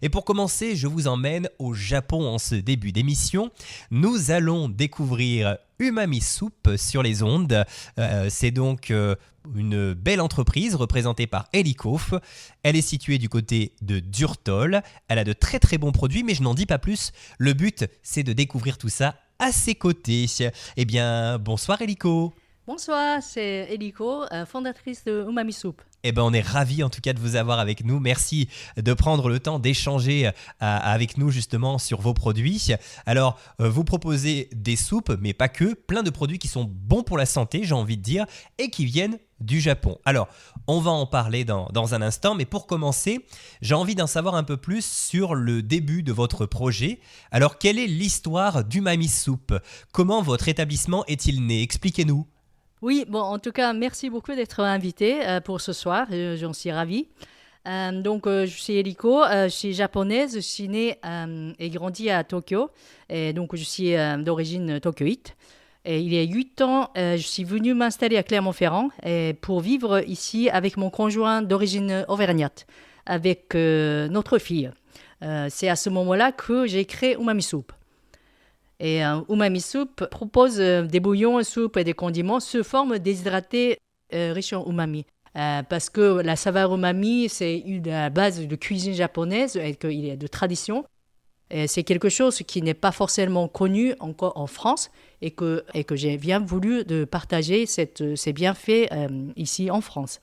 Et pour commencer, je vous emmène au Japon en ce début d'émission. Nous allons découvrir Umami Soup sur les ondes. C'est donc une belle entreprise représentée par Elikof. Elle est située du côté de Durtol. Elle a de très très bons produits, mais je n'en dis pas plus. Le but, c'est de découvrir tout ça à ses côtés. Eh bien, bonsoir Eliko. Bonsoir, c'est Eliko, fondatrice de Umami Soup. Eh ben, on est ravis en tout cas de vous avoir avec nous. Merci de prendre le temps d'échanger avec nous justement sur vos produits. Alors, vous proposez des soupes, mais pas que, plein de produits qui sont bons pour la santé, j'ai envie de dire, et qui viennent du Japon. Alors, on va en parler dans un instant, mais pour commencer, j'ai envie d'en savoir un peu plus sur le début de votre projet. Alors, quelle est l'histoire d'Umami Soup ? Comment votre établissement est-il né ? Expliquez-nous. Oui, bon, en tout cas, merci beaucoup d'être invité pour ce soir. J'en suis ravie. Je suis Eliko, je suis japonaise, je suis née et grandie à Tokyo. Et donc, je suis d'origine tokyoïte. Et il y a 8 ans, je suis venue m'installer à Clermont-Ferrand pour vivre ici avec mon conjoint d'origine auvergnate, avec notre fille. C'est à ce moment-là que j'ai créé Umami Soup. Et Umami Soup propose des bouillons, soupes et des condiments sous forme déshydratés riches en umami. Parce que la saveur umami, c'est une base de cuisine japonaise et qu'il y a de tradition. Et c'est quelque chose qui n'est pas forcément connu encore en France et que j'ai bien voulu de partager ces bienfaits ici en France.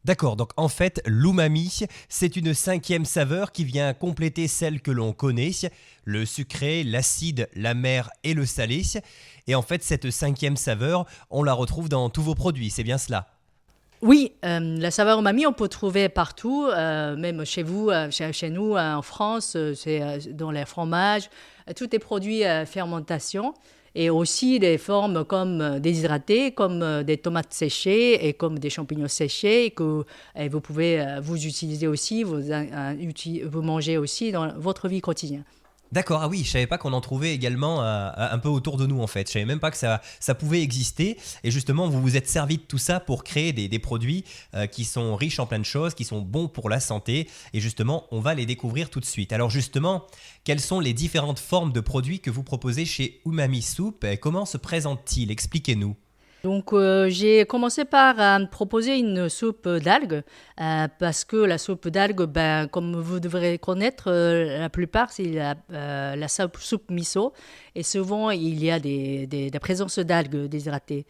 D'accord, donc en fait, l'umami, c'est une 5e saveur qui vient compléter celle que l'on connaît, le sucré, l'acide, l'amer et le salé. Et en fait, cette 5e saveur, on la retrouve dans tous vos produits, c'est bien cela ? Oui, la saveur umami, on peut trouver partout, même chez vous, chez nous en France, c'est dans les fromages, tous les produits fermentation. Et aussi des formes comme déshydratées, comme des tomates séchées et comme des champignons séchés que vous pouvez vous utiliser aussi, vous mangez aussi dans votre vie quotidienne. D'accord, ah oui, je savais pas qu'on en trouvait également un peu autour de nous en fait. Je savais même pas que ça pouvait exister. Et justement, vous vous êtes servi de tout ça pour créer des produits qui sont riches en plein de choses, qui sont bons pour la santé. Et justement, on va les découvrir tout de suite. Alors justement, quelles sont les différentes formes de produits que vous proposez chez Umami Soup ? Et comment se présentent-ils ? Expliquez-nous. Donc, j'ai commencé par proposer une soupe d'algues parce que la soupe d'algues, comme vous devrez connaître, la plupart, c'est la soupe miso. Et souvent, il y a la présence d'algues déshydratées.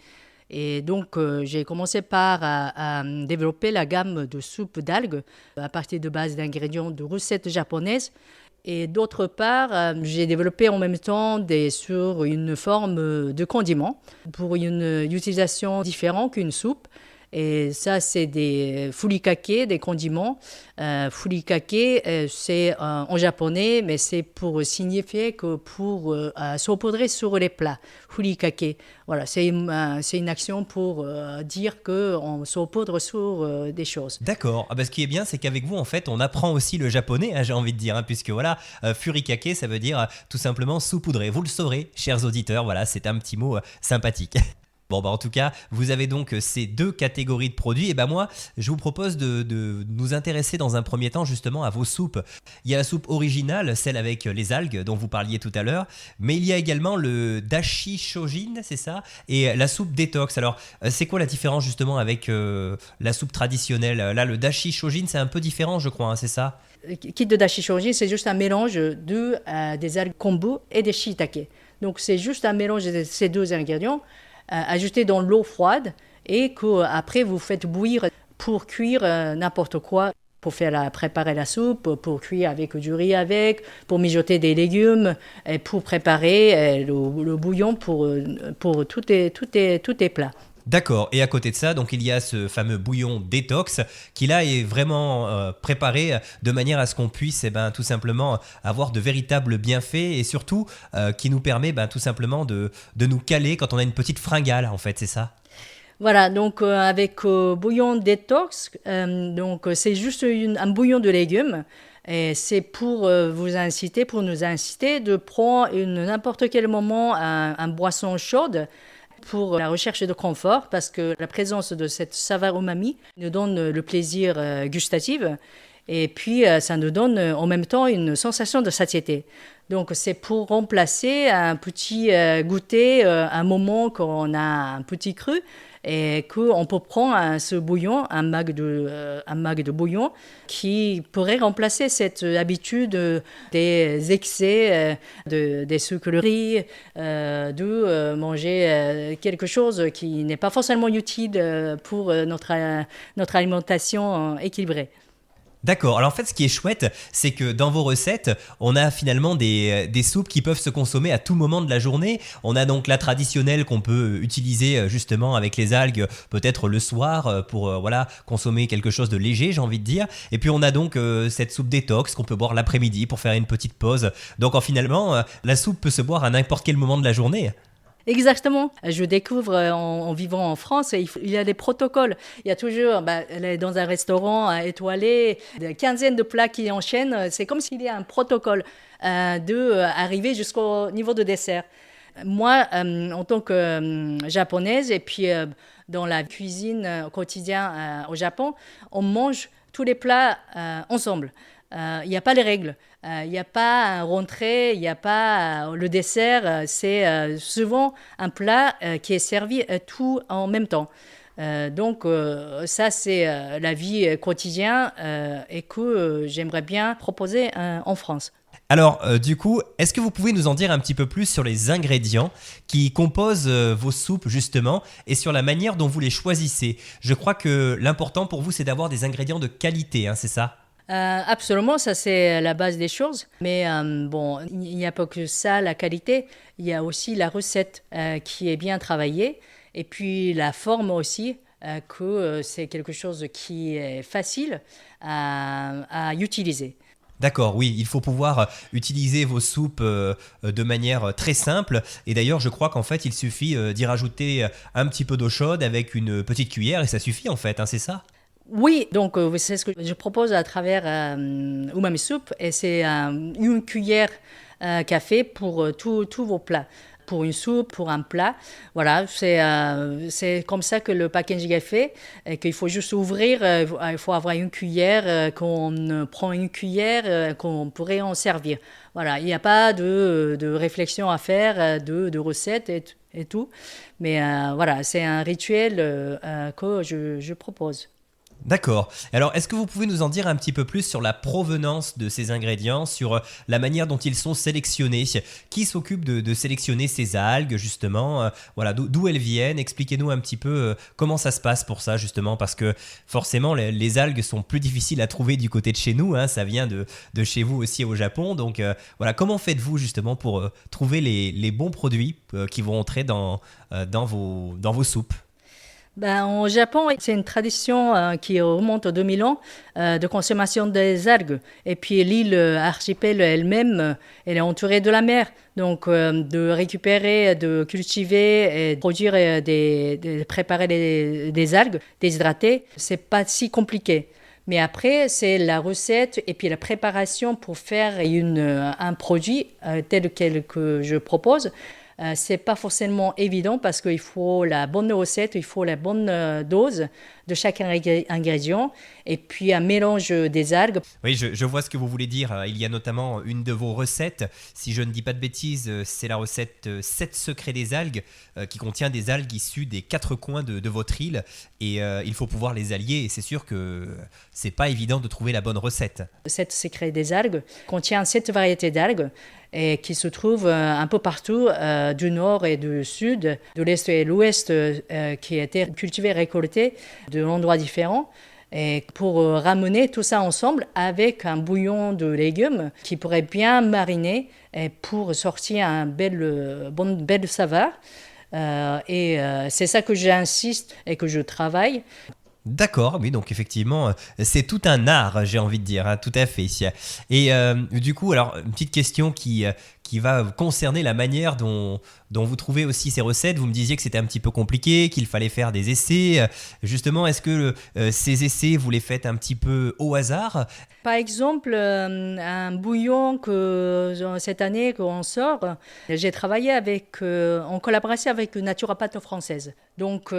Et donc, j'ai commencé par à développer la gamme de soupe d'algues à partir de base d'ingrédients de recettes japonaises. Et d'autre part, j'ai développé en même temps sur une forme de condiment pour une utilisation différente qu'une soupe. Et ça, c'est des furikake, des condiments. Furikake, c'est en japonais, mais c'est pour signifier que pour saupoudrer sur les plats. Furikake, voilà, c'est une action pour dire qu'on saupoudre sur des choses. D'accord. Ah bah, ce qui est bien, c'est qu'avec vous, en fait, on apprend aussi le japonais, hein, j'ai envie de dire, hein, puisque voilà, furikake, ça veut dire tout simplement saupoudrer. Vous le saurez, chers auditeurs, voilà, c'est un petit mot sympathique. Bon, en tout cas, vous avez donc ces 2 catégories de produits. Et moi, je vous propose de nous intéresser dans un premier temps justement à vos soupes. Il y a la soupe originale, celle avec les algues dont vous parliez tout à l'heure, mais il y a également le dashi shojin, c'est ça ? Et la soupe détox. Alors, c'est quoi la différence justement avec la soupe traditionnelle ? Là, le dashi shojin, c'est un peu différent, je crois, hein, c'est ça ? Kit de dashi shoji, c'est juste un mélange des algues kombu et des shiitake. Donc, c'est juste un mélange de ces 2 ingrédients ajoutés dans l'eau froide et qu'après, vous faites bouillir pour cuire n'importe quoi. Pour préparer la soupe, pour cuire avec du riz pour mijoter des légumes, et pour préparer le bouillon pour tous les plats. D'accord, et à côté de ça, donc il y a ce fameux bouillon détox qui là est vraiment préparé de manière à ce qu'on puisse tout simplement avoir de véritables bienfaits et surtout qui nous permet tout simplement de nous caler quand on a une petite fringale en fait, c'est ça ? Voilà, donc avec bouillon détox, c'est juste un bouillon de légumes. Et c'est pour nous inciter de prendre n'importe quel moment un boisson chaude pour la recherche de confort parce que la présence de cette saveur umami nous donne le plaisir gustatif Et puis, ça nous donne en même temps une sensation de satiété. Donc, c'est pour remplacer un petit goûter, un moment qu'on a un petit cru et qu'on peut prendre ce bouillon, un mag de bouillon qui pourrait remplacer cette habitude des excès, des sucreries, de manger quelque chose qui n'est pas forcément utile pour notre alimentation équilibrée. D'accord. Alors en fait, ce qui est chouette, c'est que dans vos recettes, on a finalement des soupes qui peuvent se consommer à tout moment de la journée. On a donc la traditionnelle qu'on peut utiliser justement avec les algues, peut-être le soir pour voilà consommer quelque chose de léger, j'ai envie de dire. Et puis on a donc cette soupe détox qu'on peut boire l'après-midi pour faire une petite pause. Donc finalement, la soupe peut se boire à n'importe quel moment de la journée. Exactement. Je découvre en vivant en France, il y a des protocoles. Il y a toujours, dans un restaurant étoilé, des quinzaines de plats qui enchaînent. C'est comme s'il y a un protocole d'arriver jusqu'au niveau de dessert. Moi, en tant que japonaise, et puis dans la cuisine quotidienne au Japon, on mange tous les plats ensemble. Il n'y a pas les règles. Il n'y a pas un rentrée, il n'y a pas le dessert. C'est souvent un plat qui est servi tout en même temps. Donc ça, c'est la vie quotidienne et que j'aimerais bien proposer en France. Alors, du coup, est-ce que vous pouvez nous en dire un petit peu plus sur les ingrédients qui composent vos soupes, justement, et sur la manière dont vous les choisissez? Je crois que l'important pour vous, c'est d'avoir des ingrédients de qualité, hein, c'est ça? Absolument, ça c'est la base des choses. Mais bon, il n'y a pas que ça, la qualité. Il y a aussi la recette qui est bien travaillée. Et puis la forme aussi, que c'est quelque chose qui est facile à utiliser. D'accord, oui, il faut pouvoir utiliser vos soupes de manière très simple. Et d'ailleurs, je crois qu'en fait, il suffit d'y rajouter un petit peu d'eau chaude avec une petite cuillère et ça suffit en fait, hein, c'est ça? Oui, donc c'est ce que je propose à travers Umami Soup et c'est une cuillère café pour tous vos plats. Pour une soupe, pour un plat. Voilà, c'est comme ça que le packaging est fait et qu'il faut juste ouvrir, il faut avoir une cuillère, qu'on prend une cuillère, qu'on pourrait en servir. Voilà, il n'y a pas de réflexion à faire, de recettes et tout. Mais voilà, c'est un rituel que je propose. D'accord. Alors, est-ce que vous pouvez nous en dire un petit peu plus sur la provenance de ces ingrédients, sur la manière dont ils sont sélectionnés? Qui s'occupe de sélectionner ces algues, justement? Voilà, d'où elles viennent? Expliquez-nous un petit peu comment ça se passe pour ça, justement, parce que forcément, les algues sont plus difficiles à trouver du côté de chez nous, hein, ça vient de chez vous aussi au Japon. Donc, voilà, comment faites-vous, justement, pour trouver les bons produits qui vont entrer dans vos soupes? Au Japon, c'est une tradition qui remonte aux 2000 ans de consommation des algues. Et puis l'île archipel elle-même, elle est entourée de la mer. Donc de récupérer, de cultiver et de produire, de préparer des algues déshydratées, c'est pas si compliqué. Mais après, c'est la recette et puis la préparation pour faire un produit tel quel que je propose. C'est pas forcément évident parce qu'il faut la bonne recette, il faut la bonne dose de chaque ingrédient et puis un mélange des algues. Oui, je vois ce que vous voulez dire. Il y a notamment une de vos recettes, si je ne dis pas de bêtises, c'est la recette 7 secrets des algues qui contient des algues issues des 4 coins de votre île et il faut pouvoir les allier et c'est sûr que c'est pas évident de trouver la bonne recette. 7 secrets des algues contient 7 variétés d'algues et qui se trouvent un peu partout du nord et du sud, de l'est et de l'ouest, qui étaient cultivées et récoltées de endroits différents. Et pour ramener tout ça ensemble avec un bouillon de légumes qui pourrait bien mariner et pour sortir un belle saveur. C'est ça que j'insiste et que je travaille. D'accord, oui, donc effectivement, c'est tout un art, j'ai envie de dire, hein, tout à fait. Et du coup, alors, une petite question qui qui va concerner la manière dont vous trouvez aussi ces recettes. Vous me disiez que c'était un petit peu compliqué, qu'il fallait faire des essais. Justement, est-ce que ces essais, vous les faites un petit peu au hasard? Par exemple, un bouillon que cette année qu'on sort, j'ai travaillé en collaboration avec une naturopathe française. Donc,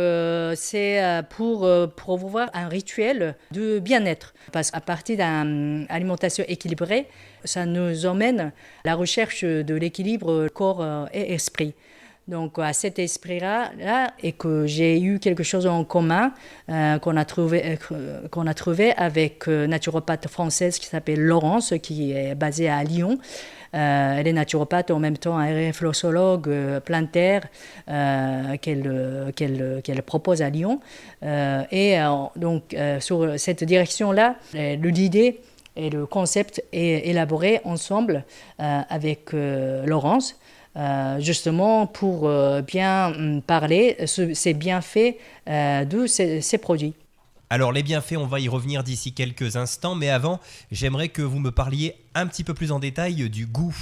c'est pour promouvoir un rituel de bien-être. Parce qu'à partir d'une alimentation équilibrée, ça nous emmène à la recherche de l'équilibre corps et esprit. Donc à cet esprit-là, et que j'ai eu quelque chose en commun qu'on a trouvé avec une naturopathe française qui s'appelle Laurence, qui est basée à Lyon. Elle est naturopathe en même temps un réflexologue plantaire qu'elle propose à Lyon. Donc sur cette direction-là, l'idée et le concept est élaboré ensemble avec Laurence. Justement pour bien parler ces bienfaits de ces produits. Alors les bienfaits, on va y revenir d'ici quelques instants, mais avant, j'aimerais que vous me parliez un petit peu plus en détail du goût.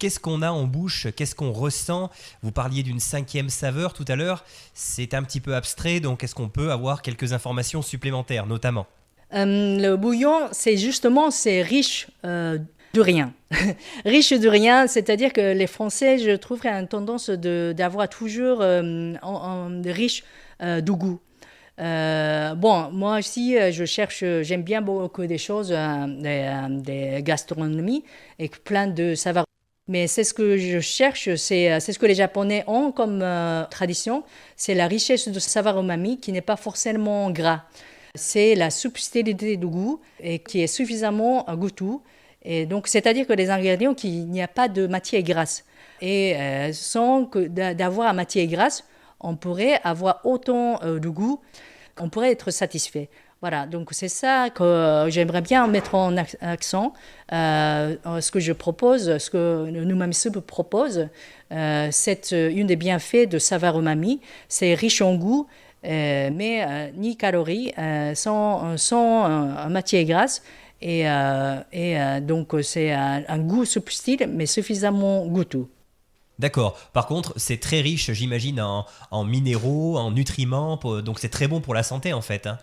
Qu'est-ce qu'on a en bouche? Qu'est-ce qu'on ressent? Vous parliez d'une 5e saveur tout à l'heure, c'est un petit peu abstrait, donc est-ce qu'on peut avoir quelques informations supplémentaires, notamment? Le bouillon, c'est riche de rien. Riche de rien, c'est-à-dire que les Français, je trouve, ont une tendance d'avoir toujours riche de goût. Moi aussi, j'aime bien beaucoup des choses, des gastronomies et plein de saveurs. Mais c'est ce que je cherche, c'est ce que les Japonais ont comme tradition, c'est la richesse de saveur umami qui n'est pas forcément gras. C'est la subtilité du goût et qui est suffisamment goûteux. Et donc, c'est-à-dire que les ingrédients, qu'il n'y a pas de matière grasse. Et sans d'avoir la matière grasse, on pourrait avoir autant de goût qu'on pourrait être satisfait. Voilà, donc c'est ça que j'aimerais bien mettre en accent. Ce que je propose, ce que Numami Soup propose, c'est une des bienfaits de saveur umami. C'est riche en goût, mais ni calories, sans matière grasse. Donc c'est un goût subtil, mais suffisamment goûteux. D'accord. Par contre, c'est très riche, j'imagine, en minéraux, en nutriments, donc c'est très bon pour la santé en fait, hein.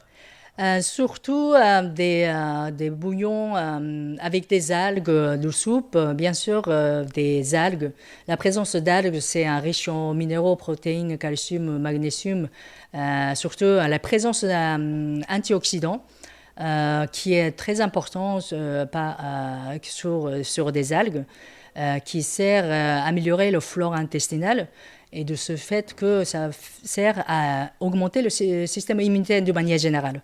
Surtout des bouillons avec des algues de soupe, bien sûr, des algues. La présence d'algues, c'est un riche en minéraux, protéines, calcium, magnésium, surtout la présence d'antioxydants. Qui est très important sur des algues, qui sert à améliorer le flore intestinal et de ce fait que ça sert à augmenter le système immunitaire de manière générale.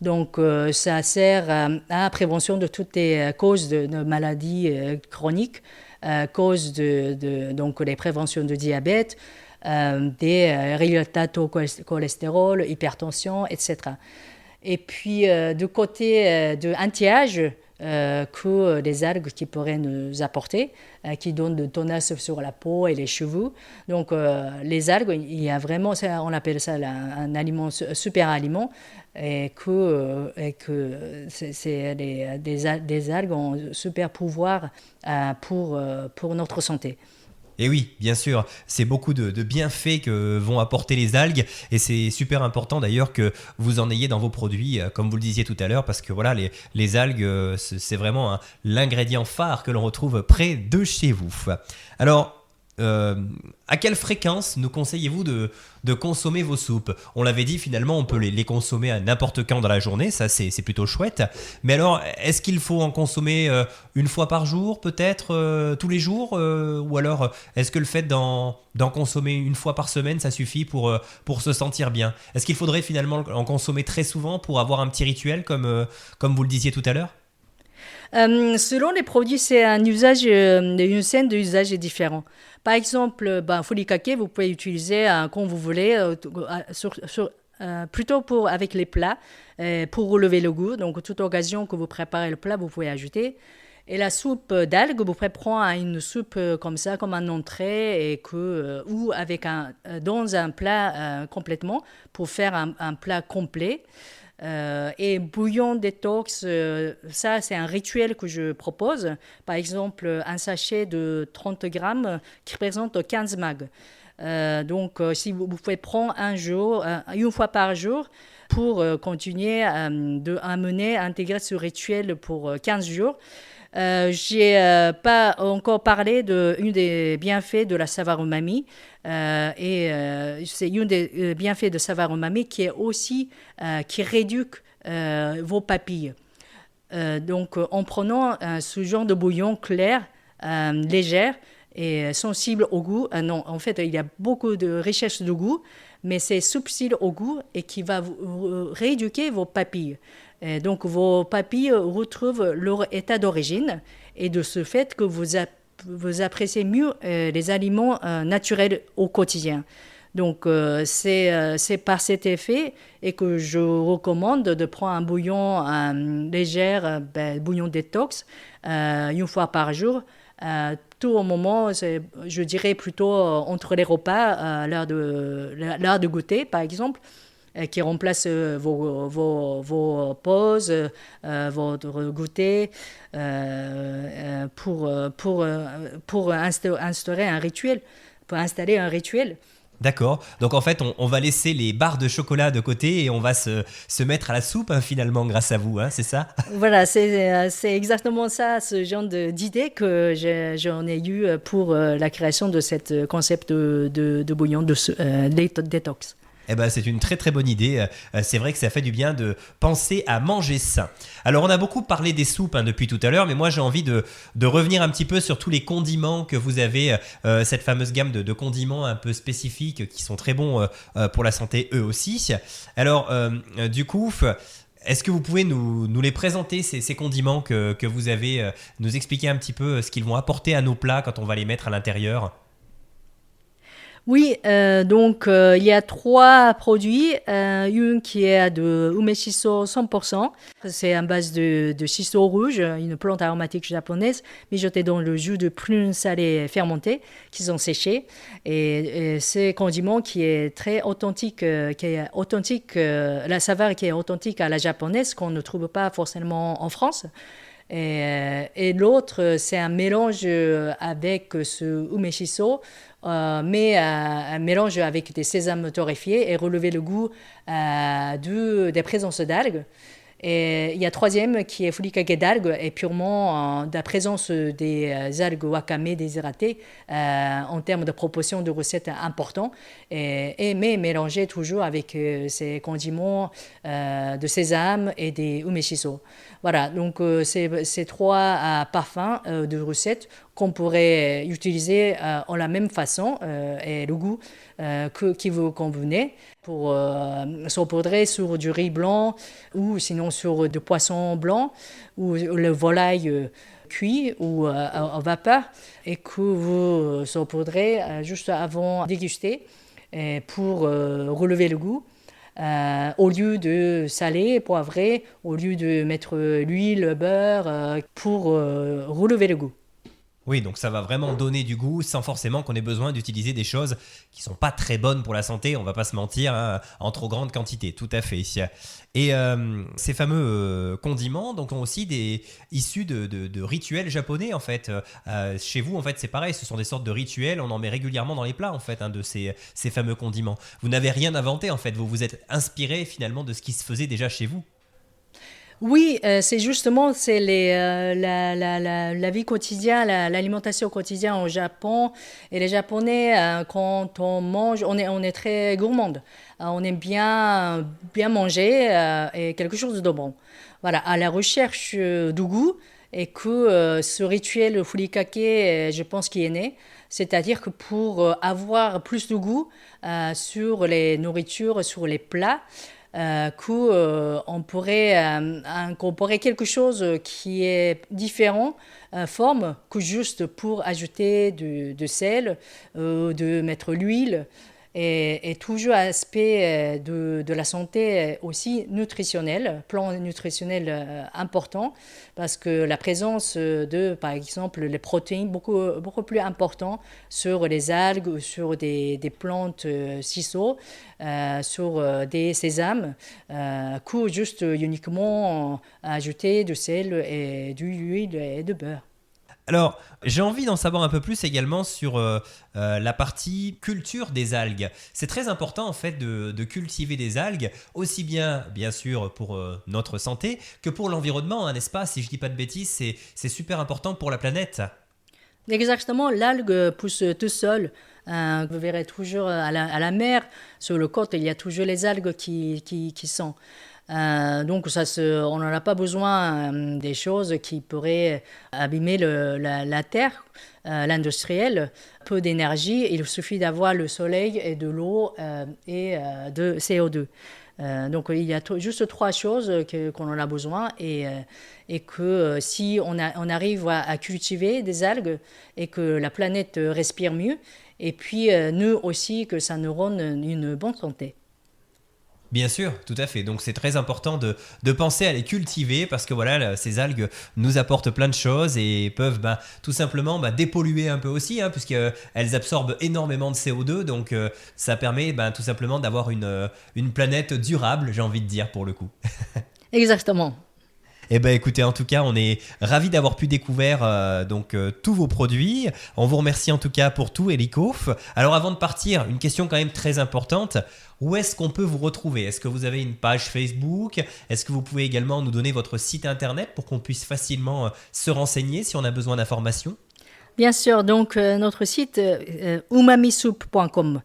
Donc ça sert à la prévention de toutes les causes de maladies chroniques, causes donc les préventions de diabète, des résultats au cholestérol, hypertension, etc. Et puis, du côté de anti-âge, que des algues qui pourraient nous apporter, qui donnent de tonasse sur la peau et les cheveux. Donc, les algues, il y a vraiment, on appelle ça un aliment, super aliment, et que des algues ont super pouvoir pour notre santé. Et oui, bien sûr, c'est beaucoup de bienfaits que vont apporter les algues et c'est super important d'ailleurs que vous en ayez dans vos produits, comme vous le disiez tout à l'heure, parce que voilà, les algues, c'est vraiment l'ingrédient phare que l'on retrouve près de chez vous. Alors, à quelle fréquence nous conseillez-vous de consommer vos soupes? On l'avait dit, finalement, on peut les consommer à n'importe quand dans la journée, ça c'est plutôt chouette. Mais alors, est-ce qu'il faut en consommer une fois par jour, peut-être tous les jours ou alors, est-ce que le fait d'en consommer une fois par semaine, ça suffit pour se sentir bien? Est-ce qu'il faudrait finalement en consommer très souvent pour avoir un petit rituel, comme vous le disiez tout à l'heure? Selon les produits, c'est une scène d'usage est différent. Par exemple, furikake, vous pouvez utiliser quand vous voulez, plutôt avec les plats, pour relever le goût. Donc, toute occasion que vous préparez le plat, vous pouvez ajouter. Et la soupe d'algues, vous pouvez prendre une soupe comme ça, comme un entrée, ou avec dans un plat complètement, pour faire un plat complet. Et bouillon détox, ça c'est un rituel que je propose. Par exemple, un sachet de 30 grammes qui représente 15 mag. Si vous pouvez prendre un jour, une fois par jour, pour continuer à mener, à intégrer ce rituel pour 15 jours. J'ai pas encore parlé une des bienfaits de la saveur umami. C'est une des bienfaits de saveur umami qui est aussi qui réduit vos papilles. En prenant ce genre de bouillon clair, légère et sensible au goût, non, en fait, il y a beaucoup de richesse de goût, mais c'est subtil au goût et qui va vous rééduquer vos papilles. Et donc, vos papilles retrouvent leur état d'origine et de ce fait que vous appréciez mieux les aliments naturels au quotidien. Donc, c'est par cet effet et que je recommande de prendre un bouillon léger, bouillon détox, une fois par jour. Tout au moment, je dirais plutôt entre les repas, l'heure de goûter, par exemple, qui remplace vos pauses, votre goûter, pour instaurer un rituel, pour installer un rituel. D'accord. Donc en fait, on va laisser les barres de chocolat de côté et on va se mettre à la soupe finalement grâce à vous, c'est ça? Voilà, c'est exactement ça, ce genre d'idée que j'en ai eu pour la création de ce concept de bouillon détox. Eh ben, c'est une très très bonne idée. C'est vrai que ça fait du bien de penser à manger sain. Alors on a beaucoup parlé des soupes depuis tout à l'heure, mais moi j'ai envie de revenir un petit peu sur tous les condiments que vous avez, cette fameuse gamme de condiments un peu spécifiques qui sont très bons pour la santé eux aussi. Alors du coup, est-ce que vous pouvez nous les présenter, ces condiments que vous avez, nous expliquer un petit peu ce qu'ils vont apporter à nos plats quand on va les mettre à l'intérieur? Oui, il y a 3 produits. Une qui est de ume shiso 100%. C'est à base de shiso rouge, une plante aromatique japonaise, mijotée dans le jus de prunes salées fermentées qui sont séchées. Et c'est condiment qui est très authentique, la saveur qui est authentique à la japonaise, qu'on ne trouve pas forcément en France. Et l'autre, c'est un mélange avec ce ume shiso, mais un mélange avec des sésames torréfiés et relever le goût des présences d'algues. Et il y a troisième qui est furikake d'algues et purement de la présence des algues wakame déshydratées en termes de proportion de recettes importants, mais mélangé toujours avec ces condiments de sésame et des ume shiso. Voilà, donc ces 3 parfums de recettes qu'on pourrait utiliser en la même façon et le goût qui vous convenait pour saupoudrer sur du riz blanc ou sinon sur du poisson blanc ou le volaille cuit ou en vapeur et que vous saupoudrez juste avant de déguster pour relever le goût. Au lieu de saler, poivrer, au lieu de mettre l'huile, le beurre pour relever le goût. Oui, donc ça va vraiment donner du goût sans forcément qu'on ait besoin d'utiliser des choses qui sont pas très bonnes pour la santé, on va pas se mentir, en trop grande quantité, tout à fait. Et ces fameux condiments donc, ont aussi issus de rituels japonais en fait. Chez vous en fait c'est pareil, ce sont des sortes de rituels, on en met régulièrement dans les plats en fait, de ces fameux condiments. Vous n'avez rien inventé en fait, vous vous êtes inspiré finalement de ce qui se faisait déjà chez vous. Oui, c'est la vie quotidienne, l'alimentation quotidienne au Japon. Et les Japonais, quand on mange, on est très gourmande. On aime bien manger et quelque chose de bon. Voilà, à la recherche du goût et que ce rituel furikake, je pense qu'il est né. C'est-à-dire que pour avoir plus de goût sur les nourritures, sur les plats, qu'on pourrait incorporer quelque chose qui est différent, forme, que juste pour ajouter de sel, de mettre l'huile. et toujours aspect de la santé aussi nutritionnel, plan nutritionnel important, parce que la présence de, par exemple, les protéines beaucoup plus important sur les algues ou sur des plantes ciseaux, sur des sésames, que juste uniquement ajouter du sel et du huile et de beurre. Alors, j'ai envie d'en savoir un peu plus également sur la partie culture des algues. C'est très important en fait de cultiver des algues, aussi bien sûr pour notre santé que pour l'environnement, hein, n'est-ce pas? Si je dis pas de bêtises, c'est super important pour la planète. Exactement, l'algue pousse tout seul. Vous verrez toujours à la mer, sur le côte, il y a toujours les algues qui sont. Donc on n'en a pas besoin des choses qui pourraient abîmer la terre, l'industriel. Peu d'énergie, il suffit d'avoir le soleil et de l'eau et de CO2. Donc il y a juste trois choses qu'on en a besoin et que si on arrive à cultiver des algues et que la planète respire mieux, et puis nous aussi que ça nous rende une bonne santé. Bien sûr, tout à fait. Donc c'est très important de penser à les cultiver parce que voilà, ces algues nous apportent plein de choses et peuvent tout simplement dépolluer un peu aussi, hein, puisqu'elles absorbent énormément de CO2. Donc ça permet tout simplement d'avoir une planète durable, j'ai envie de dire pour le coup. Exactement. Eh ben écoutez, en tout cas, on est ravis d'avoir pu découvrir tous vos produits. On vous remercie en tout cas pour tout, Elikof. Alors avant de partir, une question quand même très importante. Où est-ce qu'on peut vous retrouver? Est-ce que vous avez une page Facebook? Est-ce que vous pouvez également nous donner votre site internet pour qu'on puisse facilement se renseigner si on a besoin d'informations? Bien sûr, donc notre site umamisoup.com.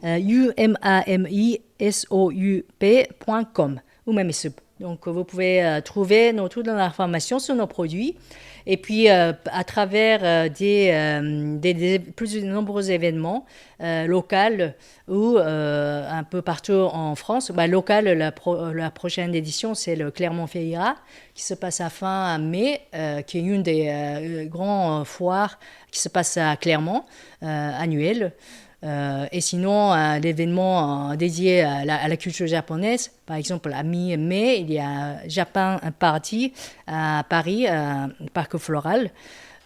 umamisoup.com. Umamisoup. Donc, vous pouvez trouver toute l'information sur nos produits. Et puis, à travers des plus de nombreux événements locaux ou un peu partout en France. Local, la prochaine édition, c'est le Clermont-Ferrand qui se passe à fin mai, qui est une des grands foires qui se passe à Clermont, annuelle. Et sinon, l'événement dédié à la culture japonaise, par exemple, à mi-mai, il y a Japan Party à Paris, Parc Floral.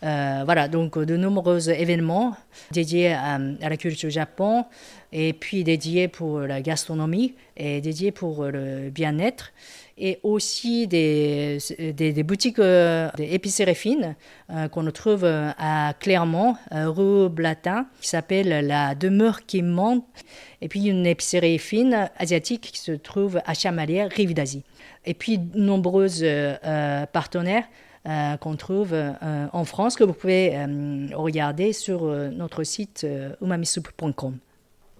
Voilà, donc de nombreux événements dédiés à la culture Japon et puis dédiés pour la gastronomie et dédiés pour le bien-être. Et aussi des boutiques, des épiceries fines qu'on trouve à Clermont, rue Blatin, qui s'appelle La Demeure qui monte. Et puis une épicerie fine asiatique qui se trouve à Chamalières, Rive d'Asie. Et puis de nombreuses partenaires qu'on trouve en France, que vous pouvez regarder sur notre site umamisoup.com.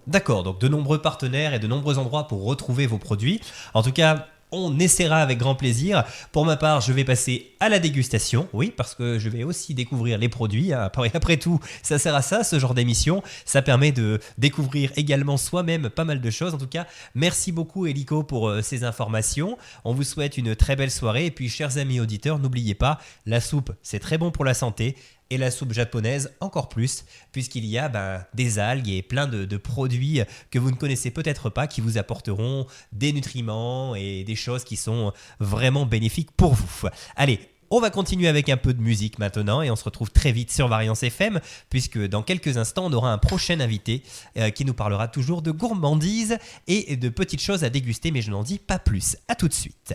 D'accord, donc de nombreux partenaires et de nombreux endroits pour retrouver vos produits. En tout cas, on essaiera avec grand plaisir. Pour ma part, je vais passer à la dégustation, oui, parce que je vais aussi découvrir les produits. Après tout, ça sert à ça, ce genre d'émission. Ça permet de découvrir également soi-même pas mal de choses. En tout cas, merci beaucoup, Eliko, pour ces informations. On vous souhaite une très belle soirée. Et puis, chers amis auditeurs, n'oubliez pas, la soupe, c'est très bon pour la santé. Et la soupe japonaise encore plus, puisqu'il y a des algues et plein de produits que vous ne connaissez peut-être pas qui vous apporteront des nutriments et des choses qui sont vraiment bénéfiques pour vous. Allez, on va continuer avec un peu de musique maintenant et on se retrouve très vite sur Variance FM, puisque dans quelques instants, on aura un prochain invité qui nous parlera toujours de gourmandise et de petites choses à déguster, mais je n'en dis pas plus. À tout de suite.